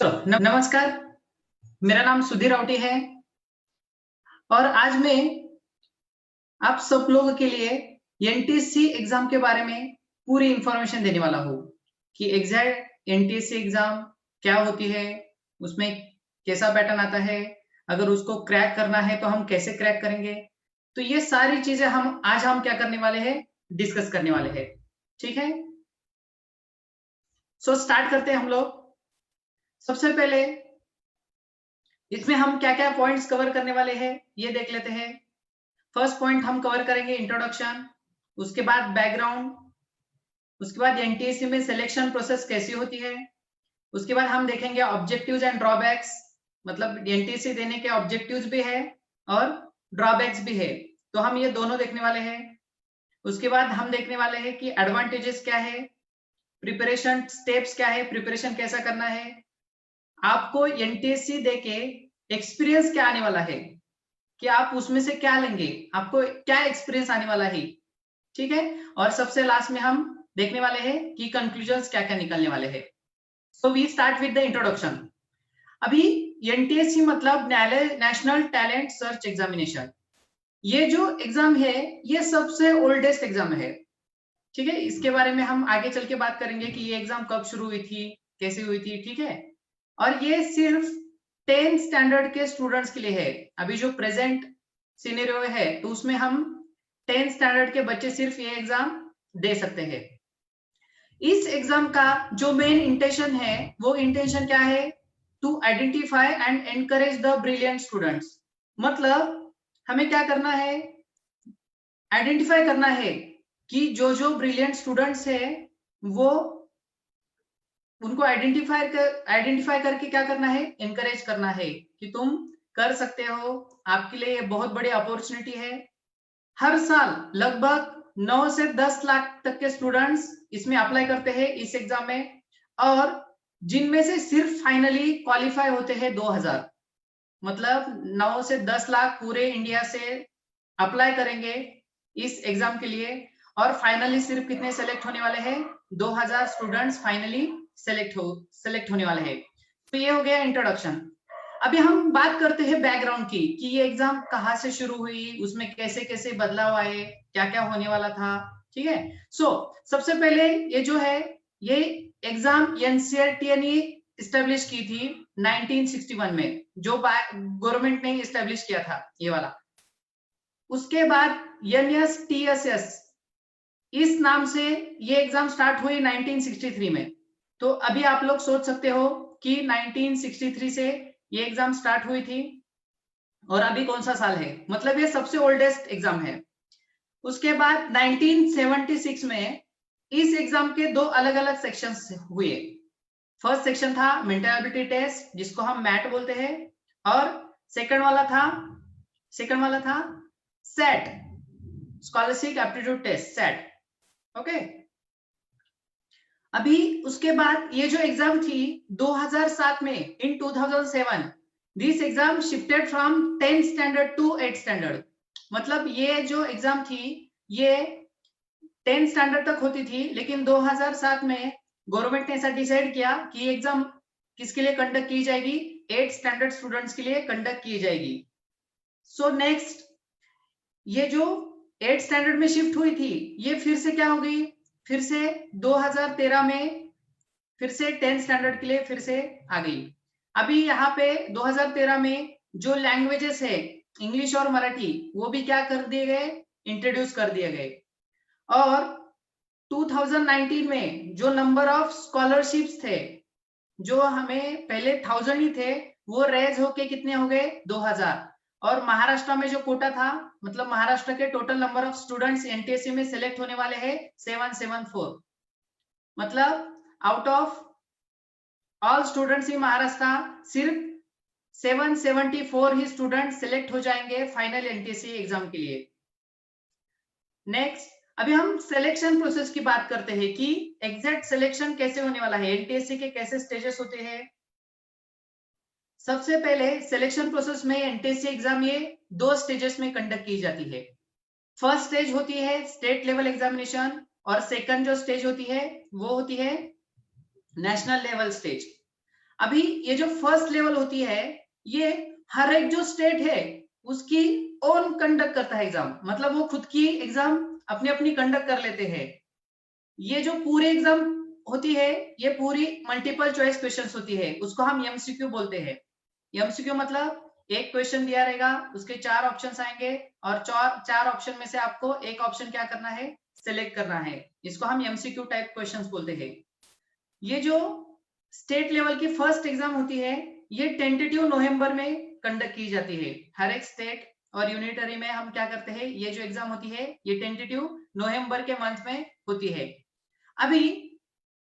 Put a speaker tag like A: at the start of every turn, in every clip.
A: नमस्कार, मेरा नाम सुधीर राउटी है और आज मैं आप सब लोगों के लिए एनटीएससी एग्जाम के बारे में पूरी इंफॉर्मेशन देने वाला हूँ कि एग्जैक्ट एनटीएससी एग्जाम क्या होती है, उसमें कैसा पैटर्न आता है, अगर उसको क्रैक करना है तो हम कैसे क्रैक करेंगे। तो ये सारी चीजें हम क्या करने वाले हैं, डिस्कस करने वाले हैं। ठीक है, सो स्टार्ट करते हैं हम लोग। सबसे पहले इसमें हम क्या क्या पॉइंट्स कवर करने वाले हैं ये देख लेते हैं। फर्स्ट पॉइंट हम कवर करेंगे इंट्रोडक्शन, उसके बाद बैकग्राउंड, उसके बाद एनटीएससी में सिलेक्शन प्रोसेस कैसी होती है, उसके बाद हम देखेंगे ऑब्जेक्टिव्स एंड ड्रॉबैक्स, मतलब एनटीएससी देने के ऑब्जेक्टिव्स भी है और ड्रॉबैक्स भी है, तो हम ये दोनों देखने वाले हैं। उसके बाद हम देखने वाले हैं कि एडवांटेजेस क्या है, प्रिपरेशन स्टेप्स क्या है, प्रिपरेशन कैसा करना है, आपको एनटीएससी देके एक्सपीरियंस क्या आने वाला है कि आप उसमें से क्या लेंगे, आपको क्या एक्सपीरियंस आने वाला है। ठीक है, और सबसे लास्ट में हम देखने वाले हैं कि कंक्लूजन्स क्या क्या निकलने वाले हैं। So we start with the introduction. अभी एनटीएससी मतलब नेशनल टैलेंट सर्च एग्जामिनेशन, ये जो एग्जाम है ये सबसे ओल्डेस्ट एग्जाम है। ठीक है, इसके बारे में हम आगे चल के बात करेंगे कि ये एग्जाम कब शुरू हुई थी, कैसे हुई थी। ठीक है, और ये सिर्फ 10th स्टैंडर्ड के स्टूडेंट्स के लिए है। अभी जो प्रेजेंट सिनेरियो है तो उसमें हम 10th स्टैंडर्ड के बच्चे सिर्फ ये एग्जाम दे सकते हैं। इस एग्जाम का जो मेन इंटेंशन है वो इंटेंशन क्या है, to identify and encourage the brilliant students. मतलब हमें क्या करना है, आइडेंटिफाई करना है कि जो ब्रिलियंट स्टूडेंट्स है वो उनको आइडेंटिफाई करके क्या करना है, एनकरेज करना है कि तुम कर सकते हो, आपके लिए ये बहुत बड़ी अपॉर्चुनिटी है। हर साल लगभग 9 से 10 लाख तक के स्टूडेंट्स इसमें अप्लाई करते हैं इस एग्जाम में, और जिनमें से सिर्फ फाइनली क्वालिफाई होते हैं 2000। मतलब 9 से 10 लाख पूरे इंडिया से अप्लाई करेंगे इस एग्जाम के लिए, और फाइनली सिर्फ कितने सेलेक्ट होने वाले हैं, 2000 स्टूडेंट्स फाइनली सेलेक्ट होने वाले हैं। तो ये हो गया इंट्रोडक्शन। अभी हम बात करते हैं बैकग्राउंड की कि ये एग्जाम कहाँ से शुरू हुई, उसमें कैसे कैसे बदलाव आए, क्या क्या होने वाला था। ठीक है, सबसे पहले ये जो है ये एग्जाम एनसीईआरटी ने इस्टेब्लिश की थी 1961 में, जो गवर्नमेंट ने इस्टेब्लिश किया था ये वाला। उसके बाद एनएसटीएसएस इस नाम से ये एग्जाम स्टार्ट हुई 1963 में। तो अभी आप लोग सोच सकते हो कि 1963 से ये एग्जाम स्टार्ट हुई थी और अभी कौन सा साल है, मतलब ये सबसे ओल्डेस्ट एग्जाम है। उसके बाद 1976 में इस एग्जाम के दो अलग अलग सेक्शंस हुए। फर्स्ट सेक्शन था मेंटल एबिलिटी टेस्ट, जिसको हम मैट बोलते हैं, और सेकंड वाला था SAT, scholarship aptitude test, SAT. Okay, अभी उसके बाद ये जो एग्जाम थी 2007 में, in 2007 this exam shifted from 10th standard to 8th standard. मतलब ये जो एग्जाम थी ये 10th स्टैंडर्ड तक होती थी, लेकिन 2007 में गवर्नमेंट ने ऐसा डिसाइड किया कि ये एग्जाम किसके लिए कंडक्ट की जाएगी, 8th स्टैंडर्ड स्टूडेंट्स के लिए कंडक्ट की जाएगी। सो नेक्स्ट ये जो 8th स्टैंडर्ड में शिफ्ट हुई थी ये फिर से क्या हो गई, फिर से 2013 में फिर से 10th स्टैंडर्ड के लिए फिर से आ गई। अभी यहाँ पे 2013 में जो लैंग्वेजेस है इंग्लिश और मराठी वो भी क्या कर दिए गए, इंट्रोड्यूस कर दिए गए। और 2019 में जो नंबर ऑफ स्कॉलरशिप्स थे, जो हमें पहले 1000 ही थे, वो रेज होके कितने हो गए, 2000। और महाराष्ट्र में जो कोटा था, मतलब महाराष्ट्र के total number of students NTSC में सिलेक्ट होने वाले हैं 774। मतलब out of all students in Maharashtra सिर्फ 774 ही स्टूडेंट सिलेक्ट हो जाएंगे फाइनल एनटीएससी एग्जाम के लिए। नेक्स्ट, अभी हम सिलेक्शन प्रोसेस की बात करते हैं कि एग्जैक्ट सिलेक्शन कैसे होने वाला है, एनटीएससी के कैसे स्टेजेस होते हैं। सबसे पहले सिलेक्शन प्रोसेस में एनटीएससी एग्जाम ये 2 स्टेजेस में कंडक्ट की जाती है। फर्स्ट स्टेज होती है स्टेट लेवल एग्जामिनेशन, और सेकंड जो स्टेज होती है वो होती है नेशनल लेवल स्टेज। अभी ये जो फर्स्ट लेवल होती है, ये हर एक जो स्टेट है उसकी ओन कंडक्ट करता है एग्जाम, मतलब वो खुद की एग्जाम अपनी अपनी कंडक्ट कर लेते हैं। ये जो पूरी एग्जाम होती है, ये पूरी मल्टीपल चॉइस क्वेश्चंस होती है, उसको हम एमसीक्यू बोलते हैं। एमसीक्यू मतलब एक क्वेश्चन दिया रहेगा, उसके 4 ऑप्शंस आएंगे और चार ऑप्शन में से आपको एक ऑप्शन क्या करना है, सिलेक्ट करना है। इसको हम एमसीक्यू टाइप क्वेश्चंस बोलते हैं। ये जो स्टेट लेवल की फर्स्ट एग्जाम होती है, ये टेंटेटिव नवंबर में कंडक्ट की जाती है। हर एक स्टेट और यूनिटरी में हम क्या करते हैं, ये जो एग्जाम होती है ये टेंटेटिव नवंबर के मंथ में होती है। अभी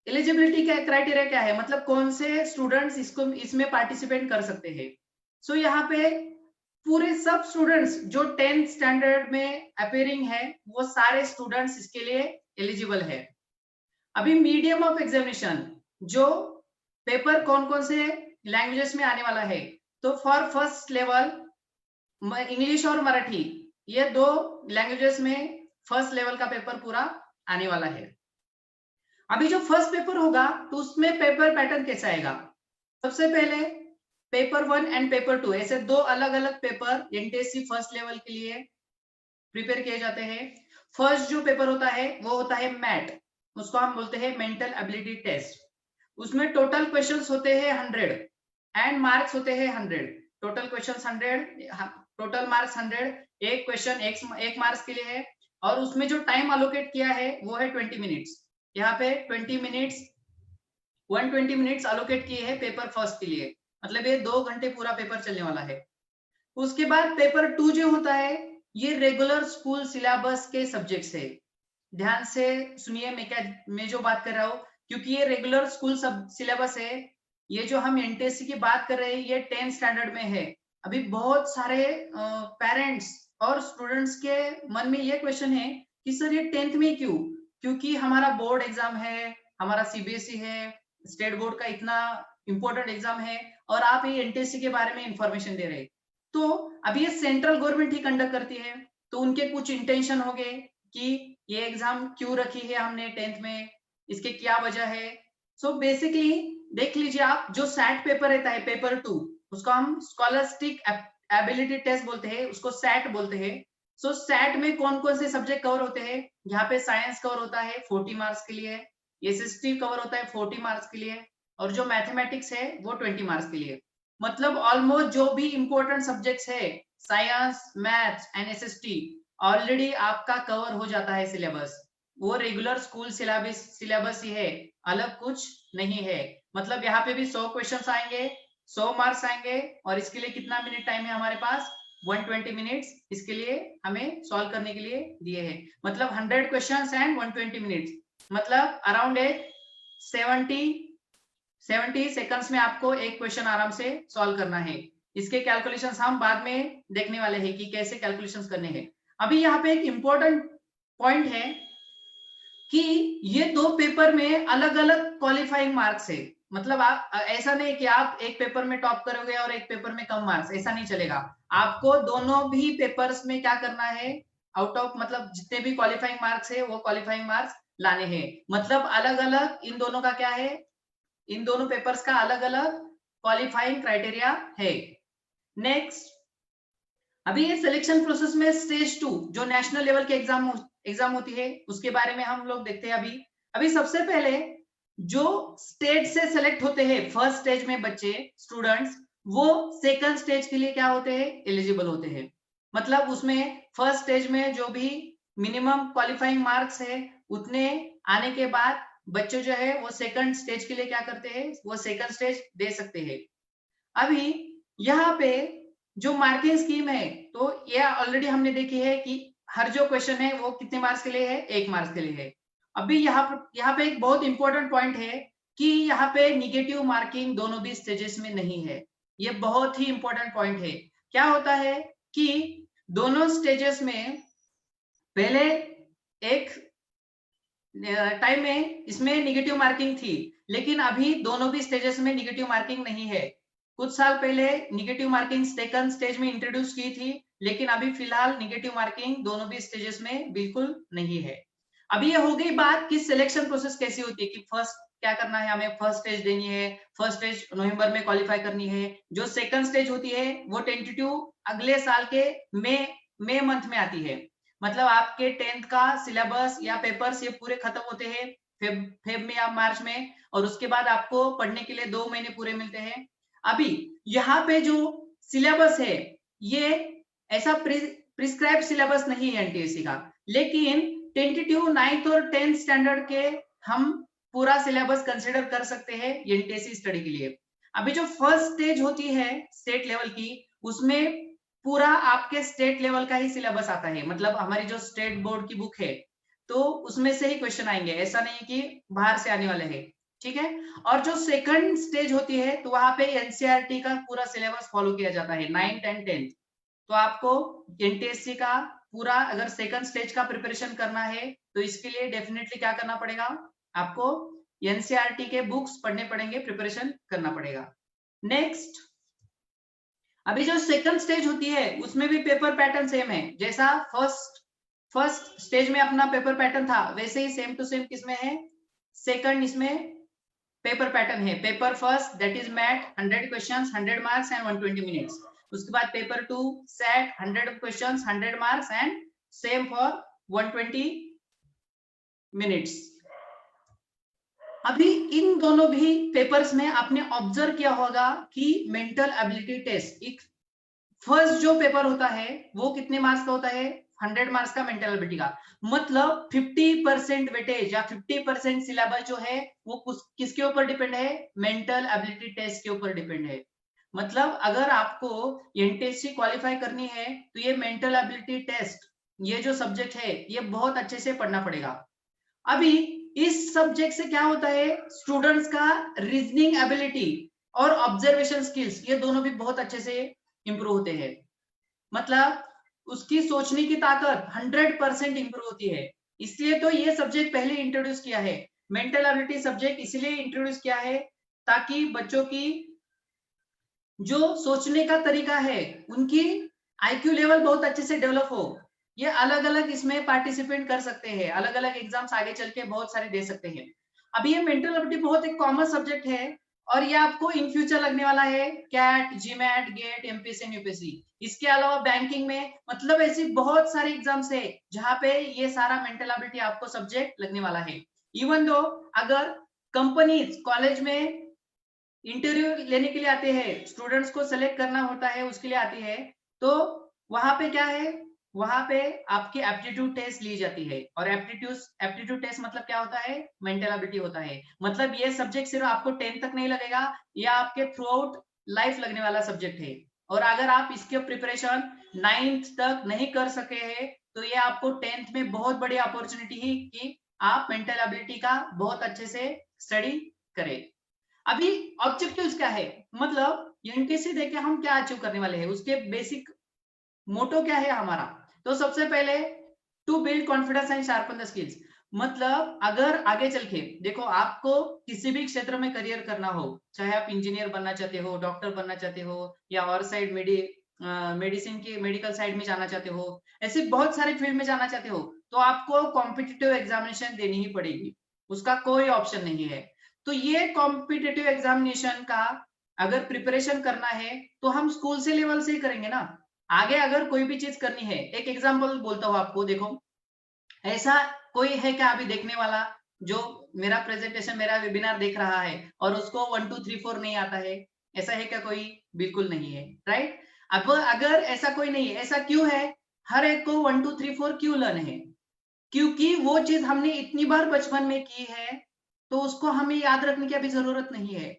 A: एलिजिबिलिटी का क्राइटेरिया क्या है, मतलब कौन से स्टूडेंट्स इसमें पार्टिसिपेट कर सकते हैं। सो यहाँ पे पूरे सब स्टूडेंट्स जो 10th स्टैंडर्ड में अपेयरिंग है, वो सारे स्टूडेंट्स इसके लिए एलिजिबल है। अभी मीडियम ऑफ एग्जामिनेशन, जो पेपर कौन कौन से लैंग्वेजेस में आने वाला है, तो फॉर फर्स्ट लेवल इंग्लिश और मराठी, ये 2 लैंग्वेजेस में फर्स्ट लेवल का पेपर पूरा आने वाला है। अभी जो फर्स्ट पेपर होगा तो उसमें पेपर पैटर्न कैसा आएगा, सबसे पहले पेपर 1 एंड पेपर 2 ऐसे 2 अलग अलग पेपर एनटीएससी फर्स्ट लेवल के लिए प्रिपेयर किए जाते हैं। फर्स्ट जो पेपर होता है वो होता है मैट, उसको हम बोलते हैं मेंटल एबिलिटी टेस्ट। उसमें टोटल क्वेश्चंस होते हैं 100 एंड मार्क्स होते हैं 100। Total questions 100, total marks 100। एक क्वेश्चन एक मार्क्स के लिए है और उसमें जो टाइम अलोकेट किया है वो है 20 मिनट्स। यहाँ पे 20 मिनट्स 120 मिनट्स अलोकेट किए हैं पेपर फर्स्ट के लिए, मतलब ये 2 घंटे पूरा पेपर चलने वाला है। उसके बाद पेपर 2 जो होता है, ये रेगुलर स्कूल सिलेबस के सब्जेक्ट्स है। ध्यान से सुनिए मैं जो बात कर रहा हूँ, क्योंकि ये रेगुलर स्कूल सिलेबस है। ये जो हम एनटीएससी की बात कर रहे हैं ये 10th स्टैंडर्ड में है। अभी बहुत सारे पेरेंट्स और स्टूडेंट्स के मन में ये क्वेश्चन है कि सर ये 10th में क्यों, क्योंकि हमारा बोर्ड एग्जाम है, हमारा सीबीएसई है, स्टेट बोर्ड का इतना इंपॉर्टेंट एग्जाम है और आप ये एनटीएससी के बारे में इंफॉर्मेशन दे रहे हैं। तो अभी ये सेंट्रल गवर्नमेंट ही कंडक्ट करती है, तो उनके कुछ इंटेंशन हो गए कि ये एग्जाम क्यों रखी है हमने 10th में, इसके क्या वजह है। सो बेसिकली देख लीजिए आप, जो सैट पेपर रहता है पेपर 2, उसको हम स्कॉलस्टिक एबिलिटी टेस्ट बोलते हैं, उसको सैट बोलते हैं। सो सैट में कौन कौन से सब्जेक्ट कवर होते हैं, यहाँ पे साइंस कवर होता है 40 मार्क्स के लिए, एसएसटी कवर होता है 40 मार्क्स के लिए, और जो मैथमेटिक्स है वो 20 मार्क्स के लिए। मतलब ऑलमोस्ट जो भी इंपॉर्टेंट सब्जेक्ट्स है, science, maths and SST, already आपका कवर हो जाता है सिलेबस। वो रेगुलर स्कूल सिलेबस ही है, अलग कुछ नहीं है। मतलब यहाँ पे भी 100 क्वेश्चंस आएंगे, 100 मार्क्स आएंगे, और इसके लिए कितना मिनट टाइम है हमारे पास, 120 मिनट्स इसके लिए हमें सॉल्व करने के लिए दिए हैं। मतलब 100 क्वेश्चंस एंड 120 मिनट्स, मतलब अराउंड 70 सेकंड्स में आपको एक क्वेश्चन आराम से सॉल्व करना है। इसके कैलकुलेशंस हम बाद में देखने वाले हैं कि कैसे कैलकुलेशंस करने हैं। अभी यहाँ पे एक इंपॉर्टेंट पॉइंट है कि ये 2 पेपर में अलग अलग क्वालिफाइंग मार्क्स है। मतलब आप ऐसा नहीं कि आप एक पेपर में टॉप करोगे और एक पेपर में कम मार्क्स, ऐसा नहीं चलेगा। आपको दोनों भी पेपर्स में क्या करना है, आउट ऑफ मतलब जितने भी क्वालिफाइंग मार्क्स है वो क्वालिफाइंग मार्क्स लाने हैं। मतलब अलग अलग इन दोनों का क्या है, इन दोनों पेपर्स का अलग अलग क्वालिफाइंग क्राइटेरिया है। नेक्स्ट, अभी ये सिलेक्शन प्रोसेस में स्टेज 2 जो नेशनल लेवल के एग्जाम होती है, उसके बारे में हम लोग देखते हैं। अभी सबसे पहले जो स्टेट से सेलेक्ट होते हैं फर्स्ट स्टेज में बच्चे स्टूडेंट्स, वो सेकंड स्टेज के लिए क्या होते हैं, एलिजिबल होते हैं। मतलब उसमें फर्स्ट स्टेज में जो भी मिनिमम क्वालिफाइंग मार्क्स है उतने आने के बाद बच्चे जो है वो सेकंड स्टेज के लिए क्या करते हैं, वो सेकंड स्टेज दे सकते हैं। अभी यहाँ पे जो मार्किंग स्कीम है, तो ये ऑलरेडी हमने देखी है कि हर जो क्वेश्चन है वो कितने मार्क्स के लिए है, 1 मार्क्स के लिए है। अभी यहाँ पे एक बहुत इंपॉर्टेंट पॉइंट है कि यहाँ पे निगेटिव मार्किंग दोनों भी स्टेजेस में नहीं है। ये बहुत ही इंपॉर्टेंट पॉइंट है। क्या होता है कि दोनों स्टेजेस में पहले एक टाइम में इसमें निगेटिव मार्किंग थी, लेकिन अभी दोनों भी स्टेजेस में निगेटिव मार्किंग नहीं है। कुछ साल पहले निगेटिव मार्किंग सेकंड स्टेज में इंट्रोड्यूस की थी, लेकिन अभी फिलहाल निगेटिव मार्किंग दोनों भी स्टेजेस में बिल्कुल नहीं है। अभी ये हो गई बात कि सिलेक्शन प्रोसेस कैसी होती है, कि फर्स्ट क्या करना है, हमें फर्स्ट स्टेज देनी है, फर्स्ट स्टेज नवंबर में क्वालिफाई करनी है। जो सेकंड स्टेज होती है वो टेंटेटिव अगले साल के मई मंथ में आती है। मतलब आपके 10th का सिलेबस या पेपर्स ये पूरे खत्म होते हैं फेब में या मार्च में, और उसके बाद आपको पढ़ने के लिए 2 महीने पूरे मिलते हैं। अभी यहाँ पे जो सिलेबस है ये ऐसा प्रिस्क्राइब सिलेबस नहीं है एनटीएससी का, लेकिन टेंटेटिव 9th और 10th स्टैंडर्ड के हम पूरा सिलेबस कंसिडर कर सकते हैं एनटीएससी स्टडी के लिए। अभी जो फर्स्ट स्टेज होती है स्टेट लेवल की, उसमें पूरा आपके स्टेट लेवल का ही सिलेबस आता है। मतलब हमारी जो स्टेट बोर्ड की बुक है तो उसमें से ही क्वेश्चन आएंगे, ऐसा नहीं कि बाहर से आने वाले हैं, ठीक है। और जो सेकंड स्टेज होती है तो वहां पे एनसीईआरटी का पूरा सिलेबस फॉलो किया जाता है 9th and 10th। तो आपको एनटीएससी का पूरा अगर सेकंड स्टेज का प्रिपरेशन करना है तो इसके लिए डेफिनेटली क्या करना पड़ेगा, आपको एनसीईआरटी के बुक्स पढ़ने पड़ेंगे, प्रिपरेशन करना पड़ेगा। नेक्स्ट, अभी जो सेकंड स्टेज होती है उसमें भी पेपर पैटर्न सेम है, जैसा फर्स्ट स्टेज में अपना पेपर पैटर्न था वैसे ही सेम टू सेम किसमें है, सेकंड इसमें पेपर पैटर्न है। Paper first that is MAT 100 questions 100 marks and 120 minutes. उसके बाद paper 2 SAT 100 questions 100 marks and same for 120 minutes. अभी इन दोनों भी पेपर्स में आपने ऑब्जर्व किया होगा कि मेंटल एबिलिटी टेस्ट, एक फर्स्ट जो पेपर होता है वो कितने मार्क्स का होता है, 100 मार्क्स का मेंटल एबिलिटी का। मतलब 50% वेटेज या 50% सिलेबस जो है वो किसके ऊपर डिपेंड है, मेंटल एबिलिटी टेस्ट के ऊपर डिपेंड है। मतलब अगर आपको एनटीएससी क्वालिफाई करनी है तो ये मेंटल एबिलिटी टेस्ट, ये जो सब्जेक्ट है ये बहुत अच्छे से पढ़ना पड़ेगा। अभी इस सब्जेक्ट से क्या होता है, स्टूडेंट्स का रीजनिंग एबिलिटी और ऑब्जर्वेशन स्किल्स ये दोनों भी बहुत अच्छे से इंप्रूव होते हैं। मतलब उसकी सोचने की ताकत 100% इंप्रूव होती है। इसलिए तो ये सब्जेक्ट पहले इंट्रोड्यूस किया है, मेंटल एबिलिटी सब्जेक्ट इसलिए इंट्रोड्यूस किया है ताकि बच्चों की जो सोचने का तरीका है, उनकी आईक्यू लेवल बहुत अच्छे से डेवलप हो। ये अलग अलग इसमें पार्टिसिपेट कर सकते हैं, अलग अलग एग्जाम्स आगे चल के बहुत सारे दे सकते हैं। अभी ये मेंटल एबिलिटी बहुत एक कॉमन सब्जेक्ट है और ये आपको इन फ्यूचर लगने वाला है CAT, GMAT, GATE, MPSC and UPSC. इसके अलावा बैंकिंग में मतलब ऐसी बहुत सारे एग्जाम्स है जहां पे ये सारा मेंटल एबिलिटी आपको सब्जेक्ट लगने वाला है। इवन दो अगर कंपनीज कॉलेज में इंटरव्यू लेने के लिए आते हैं, स्टूडेंट्स को सेलेक्ट करना होता है उसके लिए आती है, तो वहां पे क्या है, वहां पे आपकी एप्टीट्यूड टेस्ट ली जाती है। और एप्टीट्यूड टेस्ट मतलब क्या होता है, मेंटल एबिलिटी होता है। मतलब ये सब्जेक्ट सिर्फ आपको 10th तक नहीं लगेगा, ये आपके थ्रू आउट लाइफ लगने वाला सब्जेक्ट है। और अगर आप इसके प्रिपरेशन 9th तक नहीं कर सके हैं तो ये आपको 10th में बहुत बड़ी अपॉर्चुनिटी है कि आप मेंटल एबिलिटी का बहुत अच्छे से स्टडी करें। अभी ऑब्जेक्टिव्स क्या है, मतलब एनटीएससी देके हम क्या अचीव करने वाले हैं, उसके बेसिक मोटो क्या है हमारा। तो सबसे पहले to build confidence and sharpen the skills. मतलब अगर आगे चल के देखो आपको किसी भी क्षेत्र में करियर करना हो, चाहे आप इंजीनियर बनना चाहते हो, डॉक्टर बनना चाहते हो, या और साइड मेडिसिन की मेडिकल साइड में जाना चाहते हो, ऐसे बहुत सारे फील्ड में जाना चाहते हो, तो आपको कॉम्पिटिटिव एग्जामिनेशन देनी ही पड़ेगी, उसका कोई ऑप्शन नहीं है। तो ये कॉम्पिटिटिव एग्जामिनेशन का अगर प्रिपरेशन करना है तो हम स्कूल से लेवल से ही करेंगे ना। आगे अगर कोई भी चीज करनी है, एक एग्जांपल बोलता हूँ आपको, देखो ऐसा कोई है क्या अभी देखने वाला जो मेरा प्रेजेंटेशन मेरा वेबिनार देख रहा है और उसको 1 2 3 4 नहीं आता है, ऐसा है क्या कोई, बिल्कुल नहीं है, राइट। अब अगर ऐसा कोई नहीं है, ऐसा क्यों है, हर एक को 1 2 3 4 क्यों लर्न है, क्योंकि वो चीज हमने इतनी बार बचपन में की है तो उसको हमें याद रखने की अभी जरूरत नहीं है।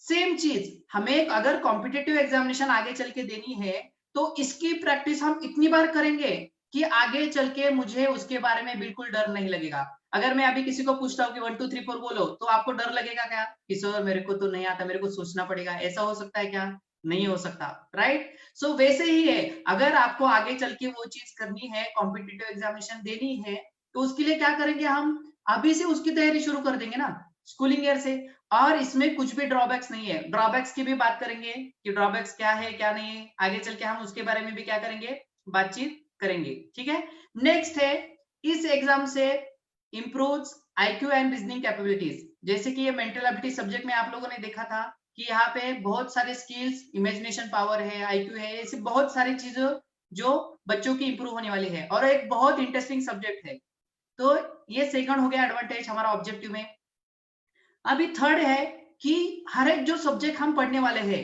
A: सेम चीज हमें अगर कॉम्पिटिटिव एग्जामिनेशन आगे चल के देनी है तो इसकी प्रैक्टिस हम इतनी बार करेंगे कि आगे चल के मुझे उसके बारे में बिल्कुल डर नहीं लगेगा। अगर मैं अभी किसी को पूछता हूँ कि 1 2 3 4 बोलो, तो आपको डर लगेगा क्या कि सर मेरे को तो नहीं आता, मेरे को सोचना पड़ेगा, ऐसा हो सकता है क्या, नहीं हो सकता, राइट। सो वैसे ही है, अगर आपको आगे चल के वो चीज करनी है, कॉम्पिटिटिव एग्जामिनेशन देनी है, तो उसके लिए क्या करेंगे, हम अभी से उसकी तैयारी शुरू कर देंगे ना, स्कूलिंग ईयर से। और इसमें कुछ भी ड्रॉबैक्स नहीं है, ड्रॉबैक्स की भी बात करेंगे कि ड्रॉबैक्स क्या है क्या नहीं है, आगे चल के हम उसके बारे में भी क्या करेंगे, बातचीत करेंगे, ठीक है। नेक्स्ट है, इस एग्जाम से improves IQ and reasoning capabilities. जैसे कि ये मेंटल एबिलिटी सब्जेक्ट में आप लोगों ने देखा था कि यहाँ पे बहुत सारे स्किल्स, इमेजिनेशन पावर है, IQ है, ऐसी बहुत सारी चीजें जो बच्चों की इंप्रूव होने वाली है और एक बहुत इंटरेस्टिंग सब्जेक्ट है। तो ये सेकंड हो गया एडवांटेज हमारा ऑब्जेक्टिव में। अभी थर्ड है कि हर एक जो सब्जेक्ट हम पढ़ने वाले हैं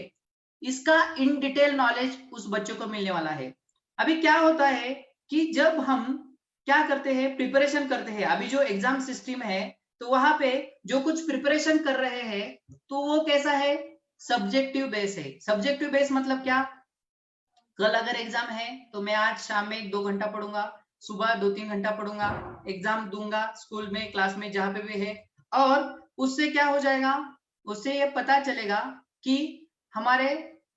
A: इसका इन डिटेल नॉलेज उस बच्चों को मिलने वाला है। अभी क्या होता है कि जब हम क्या करते हैं, प्रिपरेशन करते हैं, अभी जो एग्जाम सिस्टम है तो वहां पे जो कुछ प्रिपरेशन कर रहे हैं तो वो कैसा है, सब्जेक्टिव बेस है। सब्जेक्टिव बेस मतलब क्या, कल अगर एग्जाम है तो मैं आज शाम में 1-2 घंटा पढ़ूंगा, सुबह 2-3 घंटा पढ़ूंगा, एग्जाम दूंगा स्कूल में, क्लास में, जहां पे भी है। और उससे क्या हो जाएगा, उससे ये पता चलेगा कि हमारे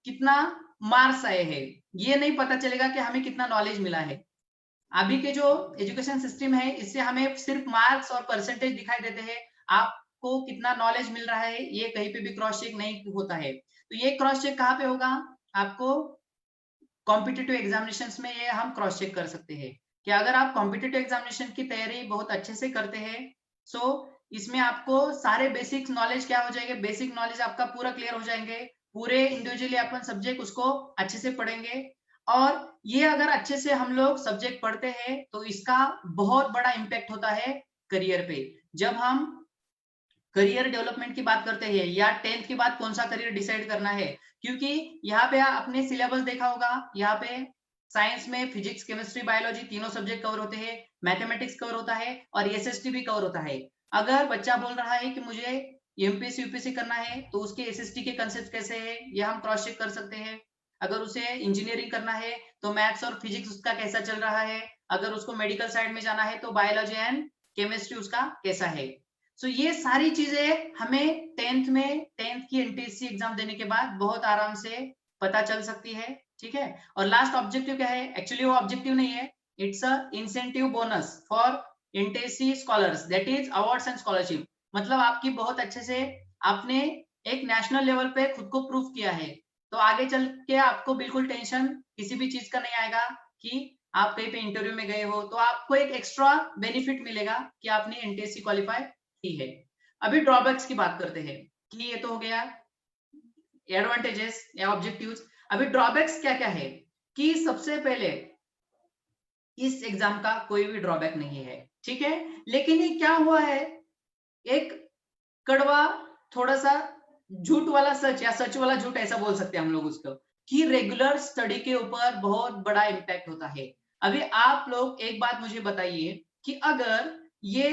A: कितना मार्क्स आए हैं, ये नहीं पता चलेगा कि हमें कितना नॉलेज मिला है। अभी के जो एजुकेशन सिस्टम है इससे हमें सिर्फ मार्क्स और परसेंटेज दिखाई देते हैं, आपको कितना नॉलेज मिल रहा है ये कहीं पे भी क्रॉस चेक नहीं होता है। तो ये क्रॉस चेक कहाँ पे होगा, आपको कॉम्पिटिटिव एग्जामिनेशंस में ये हम क्रॉस चेक कर सकते हैं कि अगर आप कॉम्पिटिटिव एग्जामिनेशन की तैयारी बहुत अच्छे से करते हैं सो इसमें आपको सारे बेसिक नॉलेज क्या हो जाएंगे, बेसिक नॉलेज आपका पूरा क्लियर हो जाएंगे, पूरे इंडिविजुअली अपन सब्जेक्ट उसको अच्छे से पढ़ेंगे। और ये अगर अच्छे से हम लोग सब्जेक्ट पढ़ते हैं तो इसका बहुत बड़ा इम्पैक्ट होता है करियर पे। जब हम करियर डेवलपमेंट की बात करते हैं या 10th के बाद कौन सा करियर डिसाइड करना है, क्योंकि यहाँ पे आपने सिलेबस देखा होगा, यहाँ पे साइंस में फिजिक्स, केमिस्ट्री, बायोलॉजी तीनों सब्जेक्ट कवर होते हैं, मैथमेटिक्स कवर होता है और एसएसटी भी कवर होता है। अगर बच्चा बोल रहा है कि मुझे एमपीएससी यूपीएससी करना है तो उसके एसएसटी के कंसेप्ट कैसे है ये हम क्रॉस चेक कर सकते हैं। अगर उसे इंजीनियरिंग करना है तो मैथ्स और फिजिक्स उसका कैसा चल रहा है, अगर उसको मेडिकल साइड में जाना है तो बायोलॉजी एंड केमिस्ट्री उसका कैसा है। सो ये सारी चीजें हमें 10th की एनटीएससी एग्जाम देने के बाद बहुत आराम से पता चल सकती है, ठीक है। और लास्ट ऑब्जेक्टिव क्या है, एक्चुअली वो ऑब्जेक्टिव नहीं है, it's a incentive bonus for NTSC scholars, that is awards and scholarship. मतलब आपकी बहुत अच्छे से आपने एक नेशनल लेवल पे खुद को प्रूव किया है तो आगे चल के आपको बिल्कुल टेंशन किसी भी चीज का नहीं आएगा कि आप कहीं पे इंटरव्यू में गए हो तो आपको एक एक्स्ट्रा बेनिफिट मिलेगा कि आपने एनटीएससी क्वालिफाई की है। अभी ड्रॉबैक्स की बात करते हैं कि ये तो हो गया एडवांटेजेस या ऑब्जेक्टिव्स। अभी ड्रॉबैक्स क्या क्या है कि सबसे पहले इस एग्जाम का कोई भी ड्रॉबैक नहीं है, ठीक है। लेकिन ये क्या हुआ है, एक कड़वा थोड़ा सा झूठ वाला सच या सच वाला झूठ ऐसा बोल सकते हैं हम लोग उसको, कि रेगुलर स्टडी के ऊपर बहुत बड़ा इम्पैक्ट होता है। अभी आप लोग एक बात मुझे बताइए कि अगर ये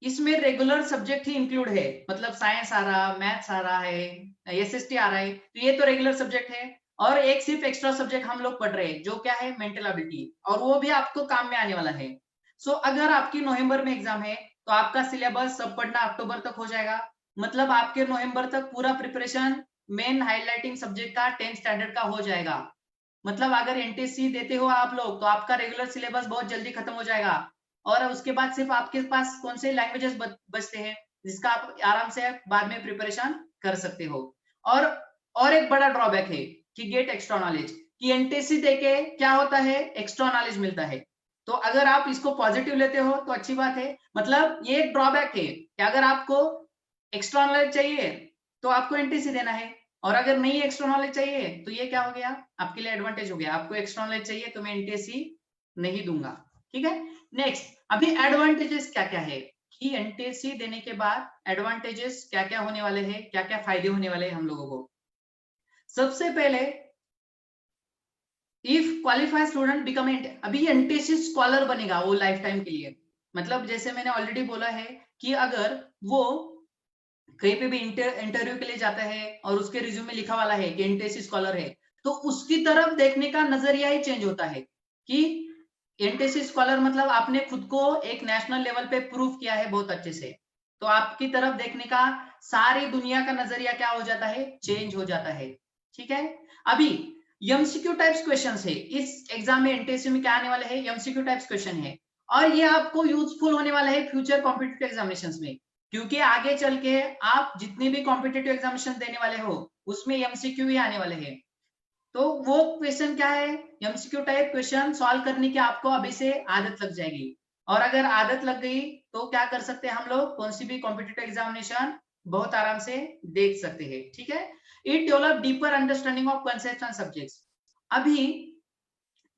A: इसमें रेगुलर सब्जेक्ट ही इंक्लूड है, मतलब साइंस आ रहा, मैथ्स आ रहा है, एसएसटी आ रहा है, तो ये तो रेगुलर सब्जेक्ट है और एक सिर्फ एक्स्ट्रा सब्जेक्ट हम लोग पढ़ रहे हैं जो क्या है, मेंटल एबिलिटी, और वो भी आपको काम में आने वाला है। सो अगर आपकी नवंबर में एग्जाम है तो आपका सिलेबस सब पढ़ना अक्टूबर तक हो जाएगा, मतलब आपके नवंबर तक पूरा प्रिपरेशन मेन हाइलाइटिंग सब्जेक्ट का 10th स्टैंडर्ड का हो जाएगा। मतलब अगर एनटीएससी देते हो आप लोग तो आपका रेगुलर सिलेबस बहुत जल्दी खत्म हो जाएगा और उसके बाद सिर्फ आपके पास कौन से लैंग्वेजेस बचते हैं जिसका आप आराम से बाद में प्रिपरेशन कर सकते हो। और एक बड़ा ड्रॉबैक है कि गेट एक्स्ट्रा नॉलेज, कि एनटीएससी देके क्या होता है, एक्स्ट्रा नॉलेज मिलता है। तो अगर आप इसको पॉजिटिव लेते हो तो अच्छी बात है, मतलब ये एक ड्रॉबैक है कि अगर आपको एक्स्ट्रा नॉलेज चाहिए तो आपको एनटीएससी देना है, और अगर नहीं एक्स्ट्रा नॉलेज चाहिए तो ये क्या हो गया, आपके लिए एडवांटेज हो गया, आपको एक्स्ट्रा नॉलेज चाहिए तो मैं एनटीएससी नहीं दूंगा, ठीक है। नेक्स्ट, अभी एडवांटेजेस क्या क्या है कि एनटीएससी देने के बाद एडवांटेजेस क्या क्या होने वाले हैं, क्या क्या फायदे होने वाले हैं हम लोगों को। सबसे पहले, इफ क्वालिफाइड स्टूडेंट बिकम, अभी एनटीएससी स्कॉलर बनेगा वो लाइफ टाइम के लिए। मतलब जैसे मैंने ऑलरेडी बोला है कि अगर वो कहीं पे भी इंटरव्यू के लिए जाता है और उसके रिज्यूम में लिखा वाला है कि एनटीएससी स्कॉलर है तो उसकी तरफ देखने का नजरिया ही चेंज होता है कि एनटीएससी स्कॉलर मतलब आपने खुद को एक नेशनल लेवल पे प्रूव किया है बहुत अच्छे से, तो आपकी तरफ देखने का सारी दुनिया का नजरिया क्या हो जाता है, चेंज हो जाता है, ठीक है। अभी एमसीक्यू टाइप्स क्वेश्चंस है इस एग्जाम में, एनटीएससी में क्या आने वाले हैं, एमसीक्यू टाइप्स क्वेश्चन है और ये आपको यूजफुल होने वाला है फ्यूचर कॉम्पिटिटिव एग्जामिनेशंस में, क्योंकि आगे चल के आप जितने भी कॉम्पिटिटिव एग्जामिनेशन देने वाले हो उसमें एमसीक्यू ही आने वाले हैं। तो वो क्वेश्चन क्या है, एमसीक्यू टाइप क्वेश्चन सॉल्व करने की आपको अभी से आदत लग जाएगी। और अगर आदत लग गई तो क्या कर सकते हैं हम लोग, कौन सी भी कॉम्पिटिटिव एग्जामिनेशन बहुत आराम से देख सकते हैं, ठीक है। It develop deeper understanding of concepts and subjects. अभी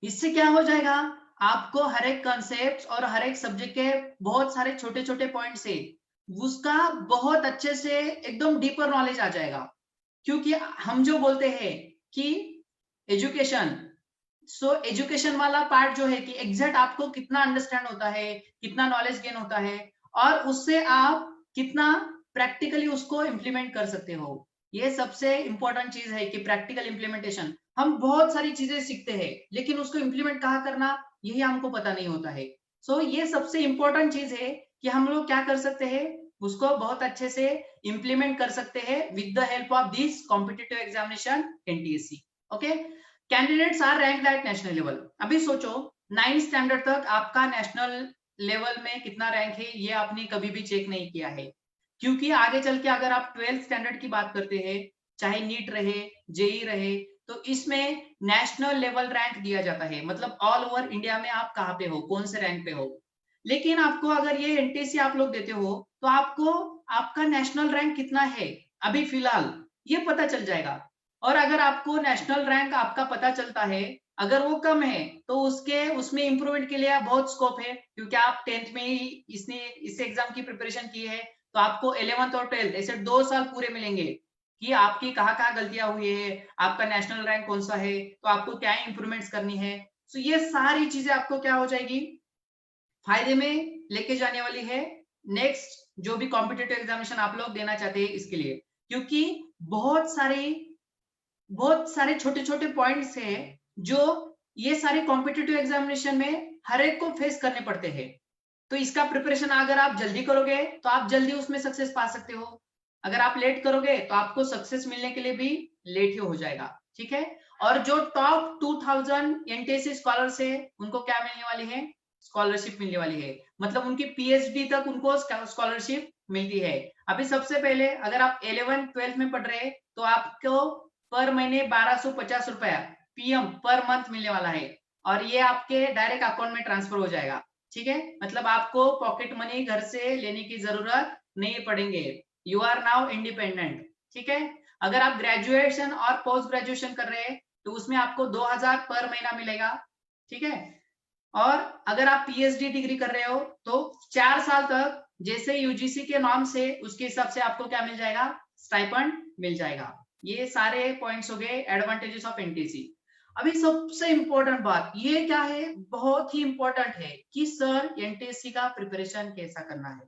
A: इससे क्या हो जाएगा, आपको हर एक कॉन्सेप्ट और हर एक सब्जेक्ट के बहुत सारे छोटे छोटे पॉइंट से उसका बहुत अच्छे से एकदम डीपर नॉलेज आ जाएगा। क्योंकि हम जो बोलते हैं कि एजुकेशन, सो एजुकेशन वाला पार्ट जो है कि एग्जैक्ट आपको कितना अंडरस्टैंड होता है, कितना नॉलेज गेन होता है, और उससे आप कितना प्रैक्टिकली उसको इम्प्लीमेंट कर सकते हो। ये सबसे इंपॉर्टेंट चीज है कि प्रैक्टिकल इम्प्लीमेंटेशन। हम बहुत सारी चीजें सीखते हैं लेकिन उसको इम्प्लीमेंट कहाँ करना यही हमको पता नहीं होता है। सो ये सबसे इंपॉर्टेंट चीज है कि हम लोग क्या कर सकते हैं, उसको बहुत अच्छे से इम्प्लीमेंट कर सकते हैं with the help of this competitive examination NTSC. Okay, candidates are ranked at national level. अभी सोचो 9th स्टैंडर्ड तक आपका नेशनल लेवल में कितना रैंक है ये आपने कभी भी चेक नहीं किया है। क्योंकि आगे चल के अगर आप 12th स्टैंडर्ड की बात करते हैं, चाहे नीट रहे, जेई रहे, तो इसमें नेशनल लेवल रैंक दिया जाता है, मतलब ऑल ओवर इंडिया में आप कहाँ पे हो, कौन से रैंक पे हो। लेकिन आपको अगर ये एनटीएससी आप लोग देते हो तो आपको आपका नेशनल रैंक कितना है अभी फिलहाल ये पता चल जाएगा। और अगर आपको नेशनल रैंक आपका पता चलता है, अगर वो कम है तो उसके उसमें इंप्रूवमेंट के लिए बहुत स्कोप है। क्योंकि आप 10th में ही इस एग्जाम की प्रिपरेशन की है तो आपको 11th और 12th ऐसे 2 साल पूरे मिलेंगे कि आपकी कहाँ कहाँ गलतियां हुई है, आपका नेशनल रैंक कौन सा है, तो आपको क्या इंप्रूवमेंट्स करनी है। तो ये सारी चीजें आपको क्या हो जाएगी, फायदे में लेके जाने वाली है नेक्स्ट जो भी कॉम्पिटिटिव एग्जामिनेशन आप लोग देना चाहते हैं इसके लिए। क्योंकि बहुत सारे छोटे छोटे पॉइंट्स हैं जो ये सारे कॉम्पिटिटिव एग्जामिनेशन में हर एक को फेस करने पड़ते हैं। तो इसका प्रिपरेशन अगर आप जल्दी करोगे तो आप जल्दी उसमें सक्सेस पा सकते हो। अगर आप लेट करोगे तो आपको सक्सेस मिलने के लिए भी लेट ही हो जाएगा, ठीक है। और जो टॉप 2000 एनटीएससी स्कॉलर्स है उनको क्या मिलने वाली है, स्कॉलरशिप मिलने वाली है। मतलब उनकी पीएचडी तक उनको स्कॉलरशिप मिलती है। अभी सबसे पहले अगर आप 11th 12th में पढ़ रहे हैं तो आपको पर महीने 1250 रुपया पीएम पर मंथ मिलने वाला है, और ये आपके डायरेक्ट अकाउंट में ट्रांसफर हो जाएगा, ठीक है। मतलब आपको पॉकेट मनी घर से लेने की जरूरत नहीं पड़ेंगे, यू आर नाउ इंडिपेंडेंट, ठीक है। अगर आप ग्रेजुएशन और पोस्ट ग्रेजुएशन कर रहे हैं तो उसमें आपको 2000 पर महीना मिलेगा, ठीक है। और अगर आप पीएचडी डिग्री कर रहे हो तो 4 साल तक जैसे यूजीसी के नॉर्म से उसके हिसाब से आपको क्या मिल जाएगा, स्टाइपेंड मिल जाएगा। ये सारे पॉइंट्स हो गए एडवांटेजेस ऑफ एनटीसी। अभी सबसे इंपॉर्टेंट बात ये क्या है, बहुत ही इंपॉर्टेंट है कि सर एनटीएससी का प्रिपरेशन कैसा करना है,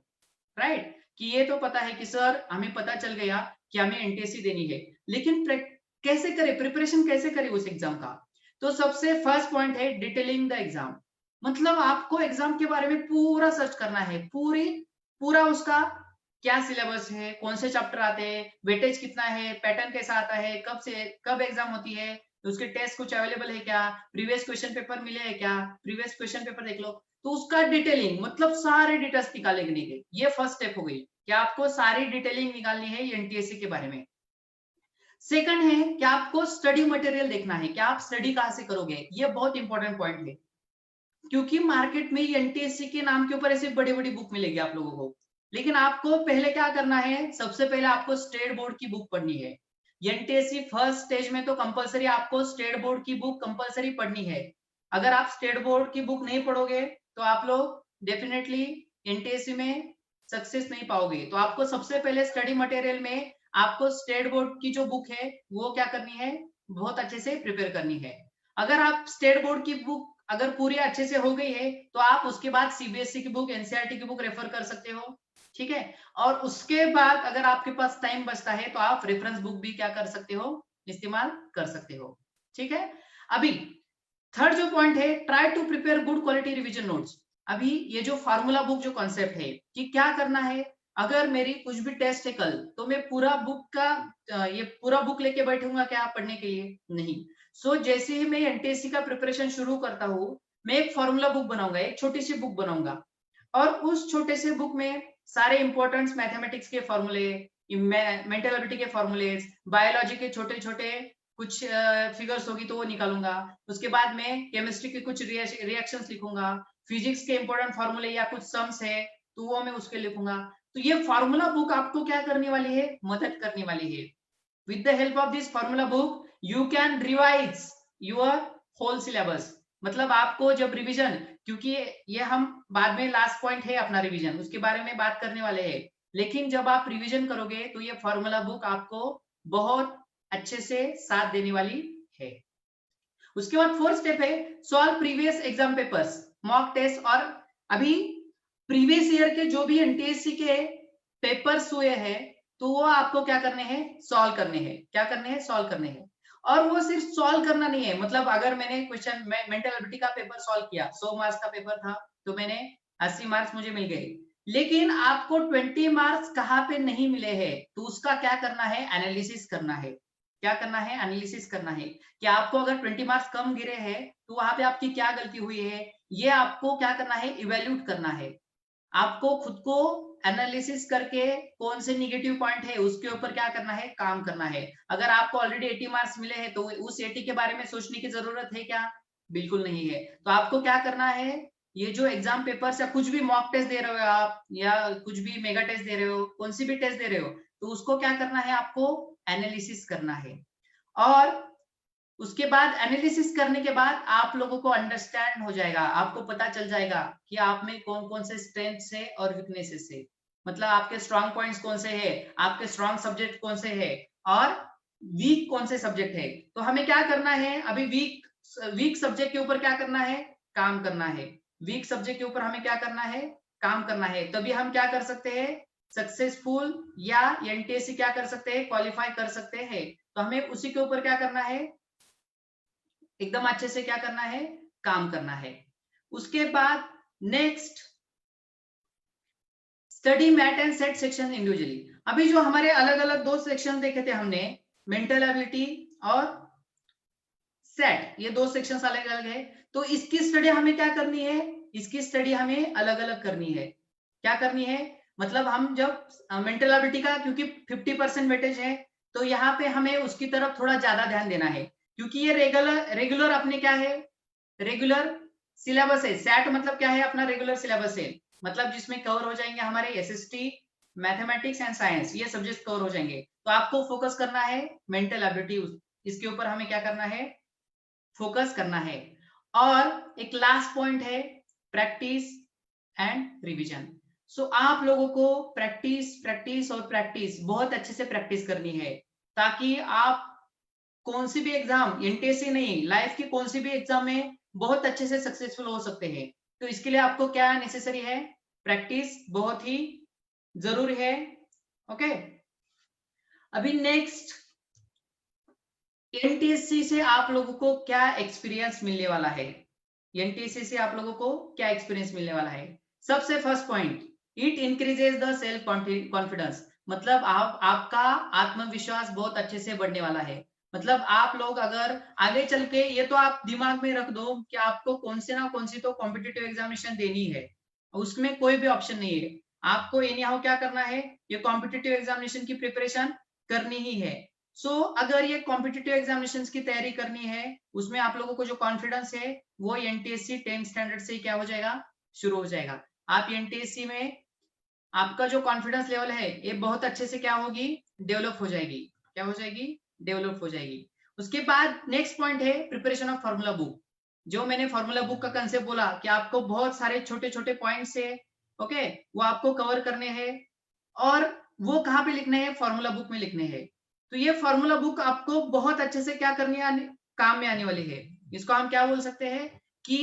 A: राइट। कि ये तो पता है कि सर हमें पता चल गया कि हमें एनटीएससी देनी है, लेकिन कैसे करें, प्रिपरेशन कैसे करें उस एग्जाम का। तो सबसे फर्स्ट पॉइंट है डिटेलिंग द एग्जाम। मतलब आपको एग्जाम के बारे में पूरा सर्च करना है, पूरा उसका क्या सिलेबस है, कौन से चैप्टर आते हैं, वेटेज कितना है, पैटर्न कैसा आता है, कब एग्जाम होती है, उसके टेस्ट कुछ अवेलेबल है क्या, प्रीवियस क्वेश्चन पेपर मिले हैं क्या, प्रीवियस क्वेश्चन पेपर देख लो। तो उसका डिटेलिंग मतलब सारे डिटेल्स निकालेंगे, ये फर्स्ट स्टेप हो गई कि आपको सारी डिटेलिंग निकालनी है एनटीएससी के बारे में। सेकंड है कि आपको स्टडी मटेरियल देखना है कि आप स्टडी कहाँ से करोगे, ये बहुत इंपॉर्टेंट पॉइंट है। क्योंकि मार्केट में एनटीएससी के नाम के ऊपर ऐसे बड़ी बड़ी बुक मिलेगी आप लोगों को, लेकिन आपको पहले क्या करना है, सबसे पहले आपको स्टेट बोर्ड की बुक पढ़नी है। एनटीएससी फर्स्ट स्टेज में तो कंपलसरी आपको स्टेट बोर्ड की बुक कंपलसरी पढ़नी है। अगर आप स्टेट बोर्ड की बुक नहीं पढ़ोगे तो आप लोग डेफिनेटली एनटीएससी में सक्सेस नहीं पाओगे। तो आपको सबसे पहले स्टडी मटेरियल में आपको स्टेट बोर्ड की जो बुक है वो क्या करनी है, बहुत अच्छे से प्रिपेयर करनी है। अगर आप स्टेट बोर्ड की बुक अगर पूरी अच्छे से हो गई है तो आप उसके बाद सीबीएसई की बुक, एनसीईआरटी की बुक रेफर कर सकते हो, ठीक है। और उसके बाद अगर आपके पास टाइम बचता है तो आप रेफरेंस बुक भी क्या कर सकते हो, इस्तेमाल कर सकते हो, ठीक है। अभी थर्ड जो पॉइंट है, try to prepare good quality revision notes. अभी ये जो फार्मूला बुक जो कॉन्सेप्ट है कि क्या करना है, अगर मेरी कुछ भी टेस्ट है कल तो मैं पूरा बुक का ये पूरा बुक लेके बैठूंगा क्या पढ़ने के लिए, नहीं। सो जैसे ही मैं एनटीएससी का प्रिपरेशन शुरू करता हूँ मैं एक फॉर्मूला बुक बनाऊंगा, एक छोटी सी बुक बनाऊंगा, और उस छोटे से बुक में सारे इंपॉर्टेंट मैथमेटिक्स के फॉर्मूले, मेंटल एबिलिटी के फॉर्मूले, बायोलॉजी के छोटे छोटे कुछ फिगर्स होगी तो वो निकालूंगा, उसके बाद में केमिस्ट्री के कुछ रिएक्शंस लिखूंगा, फिजिक्स के इंपॉर्टेंट फॉर्मूले या कुछ सम्स है तो वो मैं उसके लिखूंगा। तो ये फॉर्मूला बुक आपको क्या करने वाली है, मदद करने वाली है। With the help of this formula book, you can revise your whole syllabus। मतलब आपको जब रिवीजन, क्योंकि ये हम बाद में लास्ट पॉइंट है अपना रिवीजन, उसके बारे में बात करने वाले हैं, लेकिन जब आप रिवीजन करोगे तो ये फॉर्मूला बुक आपको बहुत अच्छे से साथ देने वाली है। उसके बाद फोर्थ स्टेप है solve previous exam papers, mock test. और अभी प्रीवियस ईयर के जो भी एनटीएससी के पेपर्स हुए हैं तो वो आपको क्या करने हैं, सॉल्व करने हैं। क्या करने हैं, सॉल्व करने हैं। और वो सिर्फ सॉल्व करना नहीं है, मतलब अगर मैंने क्वेश्चन मेंटल एबिलिटी का पेपर सॉल्व किया, 100 मार्क्स का पेपर था तो मैंने 80 मार्क्स मुझे मिल गए, लेकिन आपको 20 मार्क्स कहाँ पे नहीं मिले हैं तो उसका क्या करना है, एनालिसिस करना है। क्या करना है, एनालिसिस करना है कि आपको अगर 20 मार्क्स कम गिरे हैं तो वहां पे आपकी क्या गलती हुई है, ये आपको क्या करना है, इवेल्यूट करना है। आपको खुद को एनालिसिस करके कौन से निगेटिव पॉइंट है उसके ऊपर क्या करना है, काम करना है। अगर आपको ऑलरेडी 80 मार्क्स मिले हैं तो उस 80 के बारे में सोचने की जरूरत है क्या, बिल्कुल नहीं है। तो आपको क्या करना है, ये जो एग्जाम पेपर्स या कुछ भी मॉक टेस्ट दे रहे हो आप, या कुछ भी मेगा टेस्ट दे रहे हो, कौन सी भी टेस्ट दे रहे हो, तो उसको क्या करना है, आपको एनालिसिस करना है। और उसके बाद एनालिसिस करने के बाद आप लोगों को अंडरस्टैंड हो जाएगा, आपको पता चल जाएगा कि आप में कौन कौन से स्ट्रेंथ्स है और वीकनेसेस है, मतलब आपके स्ट्रॉन्ग पॉइंट्स कौन से है, आपके स्ट्रॉन्ग सब्जेक्ट कौन से है और वीक कौन से सब्जेक्ट है। तो हमें क्या करना है, अभी वीक सब्जेक्ट के ऊपर क्या करना है, काम करना है। वीक सब्जेक्ट के ऊपर हमें क्या करना है, काम करना है। तभी हम क्या कर सकते हैं, सक्सेसफुल या एनटीएससी क्या कर सकते हैं, क्वालिफाई कर सकते हैं। तो हमें उसी के ऊपर क्या करना है, एकदम अच्छे से क्या करना है, काम करना है। उसके बाद next, study MAT and SAT section individually. अभी जो हमारे अलग अलग दो सेक्शन देखे थे हमने, मेंटल एबिलिटी और सेट, ये दो सेक्शन अलग अलग है। तो इसकी स्टडी हमें क्या करनी है, इसकी स्टडी हमें अलग अलग करनी है। क्या करनी है, मतलब हम जब मेंटल एबिलिटी का, क्योंकि 50% वेटेज है तो यहाँ पे हमें उसकी तरफ थोड़ा ज्यादा ध्यान देना है, क्योंकि ये रेगुलर अपने क्या है, रेगुलर सिलेबस है। सेट मतलब क्या है, अपना रेगुलर सिलेबस है, मतलब जिसमें कवर हो जाएंगे हमारे एसएसटी, मैथमेटिक्स एंड साइंस, ये सब्जेक्ट कवर हो जाएंगे। तो आपको फोकस करना है मेंटल एबिलिटी, इसके ऊपर हमें क्या करना है, फोकस करना है। और एक लास्ट पॉइंट है प्रैक्टिस एंड रिवीजन। सो आप लोगों को प्रैक्टिस प्रैक्टिस और प्रैक्टिस बहुत अच्छे से प्रैक्टिस करनी है, ताकि आप कौन सी भी एग्जाम, एनटीएससी नहीं, लाइफ की कौन सी भी एग्जाम में बहुत अच्छे से सक्सेसफुल हो सकते हैं। तो इसके लिए आपको क्या नेसेसरी है, प्रैक्टिस बहुत ही जरूरी है। ओके, अभी नेक्स्ट, एनटीएससी से आप लोगों को क्या एक्सपीरियंस मिलने वाला है, एनटीएससी से आप लोगों को क्या एक्सपीरियंस मिलने वाला है। सबसे first point, it increases the self confidence, मतलब आपका आत्मविश्वास बहुत अच्छे से बढ़ने वाला है। मतलब आप लोग अगर आगे चल के, ये तो आप दिमाग में रख दो कि आपको कौन से ना कौन सी तो कॉम्पिटिटिव एग्जामिनेशन देनी है, उसमें कोई भी ऑप्शन नहीं है, आपको एनी हाउ क्या करना है, ये कॉम्पिटिटिव एग्जामिनेशन की प्रिपरेशन करनी ही है। अगर ये कॉम्पिटिटिव एग्जामिनेशंस की तैयारी करनी है, उसमें आप लोगों को जो कॉन्फिडेंस है वो एनटीएससी 10th स्टैंडर्ड से ही क्या हो जाएगा, शुरू हो जाएगा। आप एनटीएससी में आपका जो कॉन्फिडेंस लेवल है ये बहुत अच्छे से क्या होगी, डेवलप हो जाएगी। क्या हो जाएगी, डेवलप हो जाएगी। उसके बाद नेक्स्ट पॉइंट है प्रिपरेशन ऑफ फॉर्मूला बुक। जो मैंने फॉर्मूला बुक का कंसेप्ट बोला कि आपको बहुत सारे छोटे छोटे पॉइंट्स है, ओके, वो आपको कवर करने हैं और वो कहाँ पे लिखने हैं, फॉर्मूला बुक में लिखने हैं। तो ये फॉर्मूला बुक आपको बहुत अच्छे से क्या करनी है, काम में आने वाली है। इसको हम क्या बोल सकते हैं कि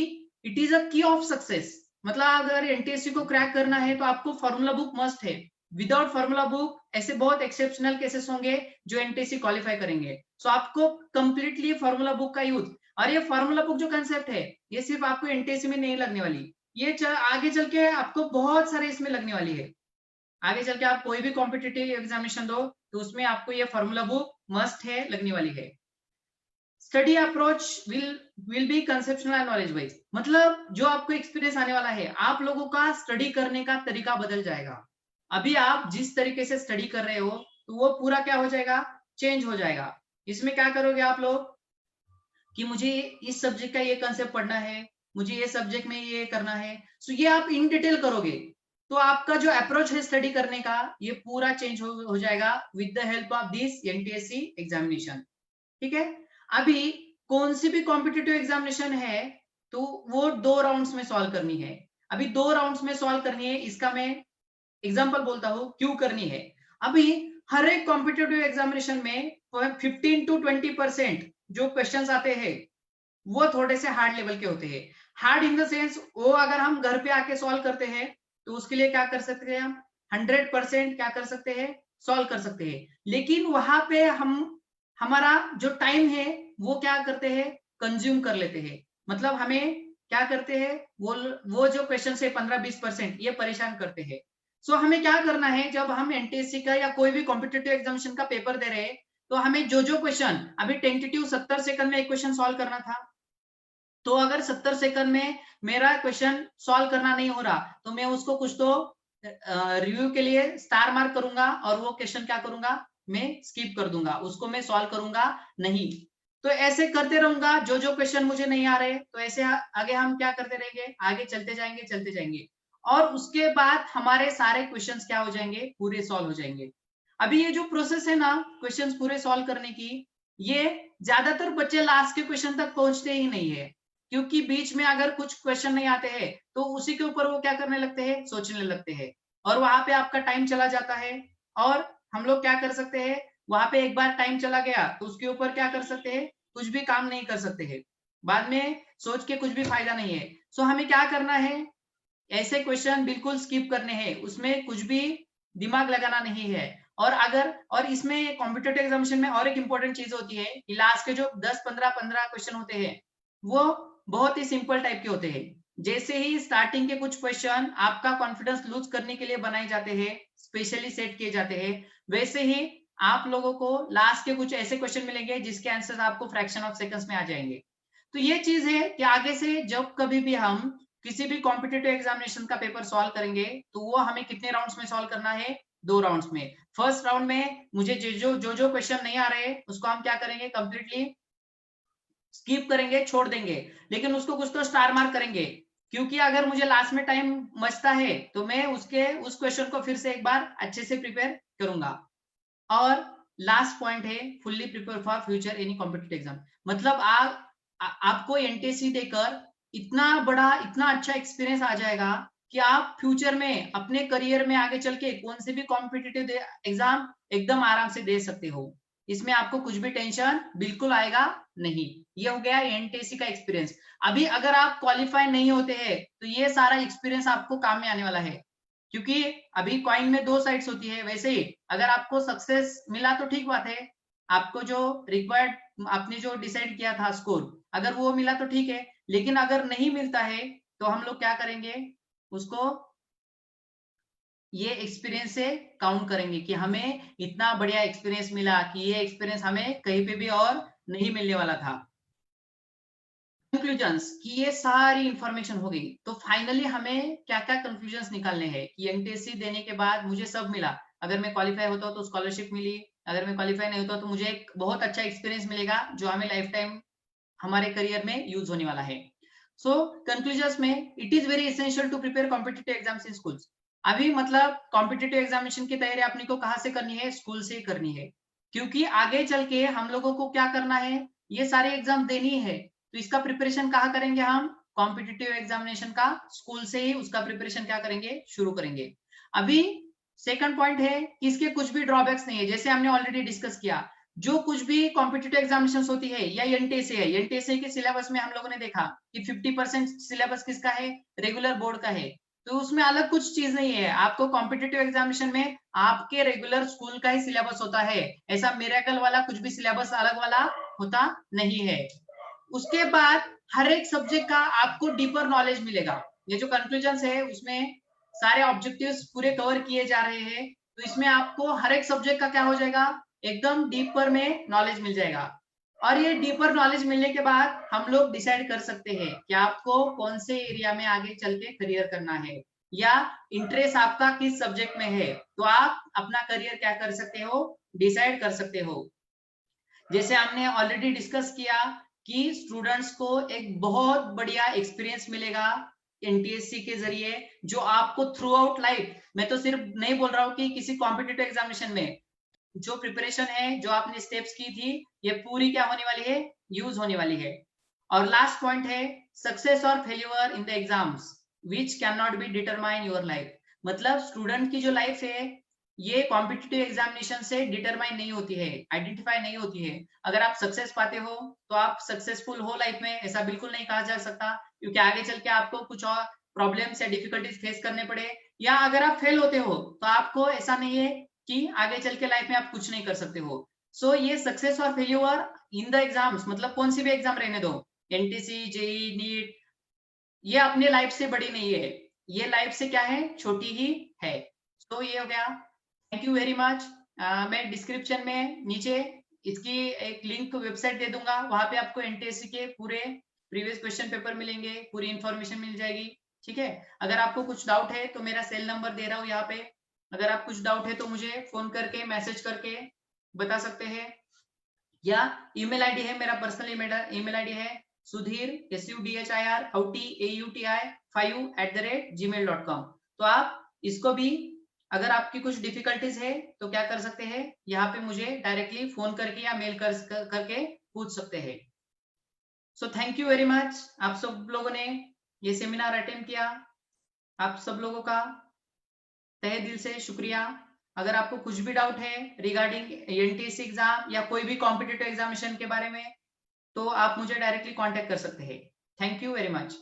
A: इट इज अ की ऑफ सक्सेस। मतलब अगर एनटीएससी को क्रैक करना है तो आपको फॉर्मूला बुक मस्ट है। विदाउट फॉर्मूला बुक ऐसे बहुत एक्सेप्शनल केसेस होंगे जो एनटीएससी क्वालिफाई करेंगे। सो आपको कंप्लीटली फॉर्मूला बुक का यूज, और ये फॉर्मूला बुक जो कंसेप्ट है ये सिर्फ आपको एनटीएससी में नहीं लगने वाली, ये आगे चल के आपको बहुत सारे इसमें लगने वाली है। आगे चल के आप कोई भी कॉम्पिटिटिव एग्जामिनेशन दो तो उसमें आपको ये फॉर्मूला बुक मस्ट है, लगने वाली है। Study approach will be conceptional and knowledge wise, मतलब जो आपको एक्सपीरियंस आने वाला है, आप लोगों का स्टडी करने का तरीका बदल जाएगा। अभी आप जिस तरीके से स्टडी कर रहे हो तो वो पूरा क्या हो जाएगा, चेंज हो जाएगा। इसमें क्या करोगे आप लोग कि मुझे इस सब्जेक्ट का ये कंसेप्ट पढ़ना है, मुझे ये सब्जेक्ट में ये करना है, सो ये आप इन डिटेल करोगे तो आपका जो अप्रोच है स्टडी करने का ये पूरा चेंज हो जाएगा with the help of this NTSC examination. ठीक है, अभी कौन सी भी कॉम्पिटिटिव एग्जामिनेशन है तो वो 2 राउंड्स में सॉल्व करनी है। अभी 2 राउंड्स में सॉल्व करनी है, इसका मैं एग्जांपल बोलता हूं क्यों करनी है। अभी हर एक कॉम्पिटिटिव एग्जामिनेशन में 15 to 20% जो क्वेश्चंस आते हैं वो थोड़े से हार्ड लेवल के होते हैं। हार्ड इन द सेंस वो अगर हम घर पे आके सॉल्व करते हैं तो उसके लिए क्या कर सकते हैं, हम 100% क्या कर सकते हैं, सॉल्व कर सकते हैं। लेकिन वहां पे हम हमारा जो टाइम है वो क्या करते हैं, कंज्यूम कर लेते हैं। मतलब हमें क्या करते हैं, वो जो क्वेश्चन है 15-20% ये परेशान करते हैं। सो हमें क्या करना है, जब हम एनटीएससी का या कोई भी कॉम्पिटिटिव एग्जामिनेशन का पेपर दे रहे हैं तो हमें जो क्वेश्चन अभी टेंटेटिव 70 सेकंड में एक क्वेश्चन सॉल्व करना था, तो अगर 70 सेकंड में मेरा क्वेश्चन सॉल्व करना नहीं हो रहा तो मैं उसको कुछ तो रिव्यू के लिए स्टार मार्क करूंगा और वो क्वेश्चन क्या करूंगा, मैं स्किप कर दूंगा, उसको मैं सॉल्व करूंगा नहीं। तो ऐसे करते रहूंगा, जो क्वेश्चन मुझे नहीं आ रहे तो ऐसे आगे हम क्या करते रहेंगे, आगे चलते जाएंगे और उसके बाद हमारे सारे क्वेश्चंस क्या हो जाएंगे, पूरे सॉल्व हो जाएंगे। अभी ये जो प्रोसेस है ना क्वेश्चंस पूरे सॉल्व करने की, ये ज्यादातर बच्चे लास्ट के क्वेश्चन तक पहुंचते ही नहीं है, क्योंकि बीच में अगर कुछ क्वेश्चन नहीं आते हैं तो उसी के ऊपर वो क्या करने लगते हैं, सोचने लगते हैं और वहां पे आपका टाइम चला जाता है। और हम लोग क्या कर सकते हैं, वहां पे एक बार टाइम चला गया तो उसके ऊपर क्या कर सकते हैं, कुछ भी काम नहीं कर सकते हैं, बाद में सोच के कुछ भी फायदा नहीं है। सो हमें क्या करना है, ऐसे क्वेश्चन बिल्कुल स्किप करने हैं, उसमें कुछ भी दिमाग लगाना नहीं है। और इसमें कॉम्पिटिटिव एग्जामिनेशन में और एक इंपॉर्टेंट चीज होती है कि लास्ट के जो 10-15 क्वेश्चन होते हैं वो बहुत ही सिंपल टाइप के होते हैं। जैसे ही स्टार्टिंग के कुछ क्वेश्चन आपका कॉन्फिडेंस लूज करने के लिए बनाए जाते हैं, स्पेशली सेट किए जाते हैं, वैसे ही आप लोगों को लास्ट के कुछ ऐसे क्वेश्चन मिलेंगे जिसके आंसर आपको फ्रैक्शन ऑफ सेकंड्स में आ जाएंगे। तो ये चीज है कि आगे से जब कभी भी हम किसी भी कॉम्पिटिटिव एग्जामिनेशन का पेपर सॉल्व करेंगे तो वो हमें कितने राउंड्स में सॉल्व करना है, 2 राउंड्स में। फर्स्ट राउंड में मुझे जो क्वेश्चन नहीं आ रहे उसको हम क्या करेंगे, कंप्लीटली स्किप करेंगे, छोड़ देंगे, लेकिन उसको कुछ तो स्टार मार्क करेंगे, क्योंकि अगर मुझे लास्ट में टाइम बचता है तो मैं उस क्वेश्चन को फिर से एक बार अच्छे से प्रिपेयर करूंगा। और लास्ट पॉइंट है fully prepare for future any competitive exam. मतलब आपको एनटीएससी देकर इतना अच्छा एक्सपीरियंस आ जाएगा कि आप फ्यूचर में अपने करियर में आगे चल के कौन से भी कॉम्पिटिटिव एग्जाम एकदम आराम से दे सकते हो। इसमें आपको कुछ भी टेंशन बिल्कुल आएगा नहीं। ये हो गया एनटीएससी का एक्सपीरियंस। अभी अगर आप क्वालिफाई नहीं होते हैं तो ये सारा एक्सपीरियंस आपको काम में आने वाला है, क्योंकि अभी कॉइन में 2 साइड्स होती है। वैसे ही अगर आपको सक्सेस मिला तो ठीक बात है, आपको जो रिक्वायर्ड आपने जो डिसाइड किया था स्कोर अगर वो मिला तो ठीक है, लेकिन अगर नहीं मिलता है तो हम लोग क्या करेंगे, उसको ये एक्सपीरियंस से काउंट करेंगे कि हमें इतना बढ़िया एक्सपीरियंस मिला कि ये एक्सपीरियंस हमें कहीं पे भी और नहीं मिलने वाला था। कंक्लूजन्स कि ये सारी इंफॉर्मेशन हो गई, तो फाइनली हमें क्या क्या कंक्लूजन्स निकालने हैं कि एनटीएससी देने के बाद मुझे सब मिला। अगर मैं क्वालिफाई होता हूँ तो स्कॉलरशिप मिली, अगर मैं क्वालिफाई नहीं होता तो मुझे एक बहुत अच्छा एक्सपीरियंस मिलेगा जो हमें लाइफ टाइम हमारे करियर में यूज होने वाला है। सो कंक्लूजन्स में it is very essential to prepare competitive exams in schools. अभी मतलब कॉम्पिटिटिव एग्जामिनेशन की तैयारी अपने को कहाँ से करनी है, स्कूल से ही करनी है, क्योंकि आगे चल के हम लोगों को क्या करना है, ये सारे एग्जाम देनी है, तो इसका प्रिपरेशन कहाँ करेंगे हम, कॉम्पिटिटिव एग्जामिनेशन का स्कूल से ही उसका प्रिपरेशन क्या करेंगे, शुरू करेंगे। अभी सेकंड पॉइंट है कि इसके कुछ भी ड्रॉबैक्स नहीं है, जैसे हमने ऑलरेडी डिस्कस किया, जो कुछ भी कॉम्पिटिटिव एग्जामिनेशन होती है या एनटीएससी है, एनटीएससी के सिलेबस में हम लोगों ने देखा कि 50% सिलेबस किसका है, रेगुलर बोर्ड का है, तो उसमें अलग कुछ चीज नहीं है। आपको कॉम्पिटिटिव एग्जामिनेशन में आपके रेगुलर स्कूल का ही सिलेबस होता है, ऐसा मिरेकल वाला कुछ भी सिलेबस अलग वाला होता नहीं है। उसके बाद हर एक सब्जेक्ट का आपको डीपर नॉलेज मिलेगा। ये जो कंक्लूजन है उसमें सारे ऑब्जेक्टिव्स पूरे कवर किए जा रहे हैं, तो इसमें आपको हर एक सब्जेक्ट का क्या हो जाएगा, एकदम डीपर में नॉलेज मिल जाएगा। और ये डीपर नॉलेज मिलने के बाद हम लोग डिसाइड कर सकते हैं कि आपको कौन से एरिया में आगे चल के करियर करना है या इंटरेस्ट आपका किस सब्जेक्ट में है, तो आप अपना करियर क्या कर सकते हो, डिसाइड कर सकते हो। जैसे हमने ऑलरेडी डिस्कस किया कि स्टूडेंट्स को एक बहुत बढ़िया एक्सपीरियंस मिलेगा एनटीएससी के जरिए, जो आपको थ्रू आउट लाइफ, मैं तो सिर्फ नहीं बोल रहा हूँ कि किसी कॉम्पिटिटिव एग्जामिनेशन में, जो प्रिपरेशन है, जो आपने स्टेप्स की थी, ये पूरी क्या होने वाली है, यूज होने वाली है। और लास्ट पॉइंट है सक्सेस और failure in the exams which can not be determine your life. मतलब स्टूडेंट की जो लाइफ है ये कॉम्पिटिटिव एग्जामिनेशन से डिटरमाइन नहीं होती है, आइडेंटिफाई नहीं होती है। अगर आप सक्सेस पाते हो तो आप सक्सेसफुल हो लाइफ में, ऐसा बिल्कुल नहीं कहा जा सकता, क्योंकि आगे चल के आपको कुछ और प्रॉब्लम्स या डिफिकल्टीज फेस करने पड़े। या अगर आप फेल होते हो तो आपको ऐसा नहीं है कि आगे चल के लाइफ में आप कुछ नहीं कर सकते हो। सो ये सक्सेस और फेल्यूर इन द एग्जाम्स, मतलब कौन सी भी एग्जाम रहने दो, एनटीसी, जेई, नीट, ये अपने लाइफ से बड़ी नहीं है, ये लाइफ से क्या है, छोटी ही है। तो ये हो गया। Thank you very much. मैं डिस्क्रिप्शन में नीचे इसकी एक लिंक वेबसाइट दे दूंगा, वहां पे आपको एनटीएससी के पूरे प्रीवियस क्वेश्चन पेपर मिलेंगे, पूरी इंफॉर्मेशन मिल जाएगी। ठीक है, अगर आपको कुछ डाउट है तो मेरा सेल नंबर दे रहा हूँ यहाँ पे, अगर आप कुछ डाउट है तो मुझे फोन करके मैसेज करके बता सकते हैं, या ईमेल आईडी है, मेरा पर्सनल ईमेल आईडी है सुधीर SUDHIR5@gmail.com। तो आप इसको भी, अगर आपकी कुछ डिफिकल्टीज है तो क्या कर सकते हैं, यहाँ पे मुझे डायरेक्टली फोन करके या मेल करके पूछ सकते हैं। So thank you very much, आप सब लोगों ने ये सेमिनार अटेंड किया, आप सब लोगों का तहे दिल से शुक्रिया। अगर आपको कुछ भी डाउट है रिगार्डिंग एनटीएससी एग्जाम या कोई भी कॉम्पिटिटिव एग्जामिनेशन के बारे में, तो आप मुझे डायरेक्टली कांटेक्ट कर सकते हैं। Thank you very much.